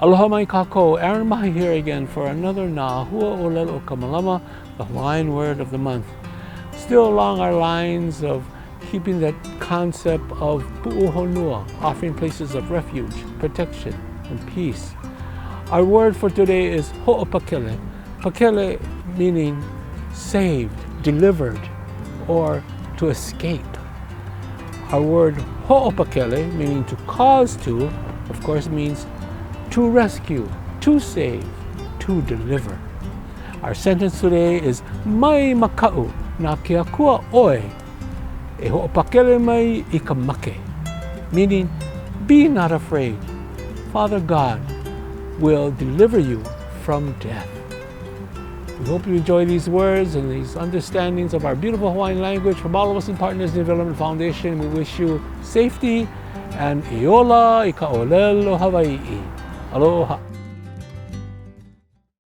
Aloha mai kākou, Aaron Mahi here again for another Nā Huaʻōlelo Ka Malama, the Hawaiian word of the month. Still along our lines of keeping that concept of Puʻuhonua, offering places of refuge, protection, and peace. Our word for today is Hoʻopakele. Pakele meaning saved, delivered, or to escape. Our word Hoʻopakele, meaning to cause to, of course means to rescue, to save, to deliver. Our sentence today is mai makaʻu nā ke Akua ʻoe e hoʻopakele mai I ka make, meaning be not afraid. Father God will deliver you from death. We hope you enjoy these words and these understandings of our beautiful Hawaiian language from all of us in Partners Development Foundation. We wish you safety and iola I ka ʻōlelo Hawaii. Aloha.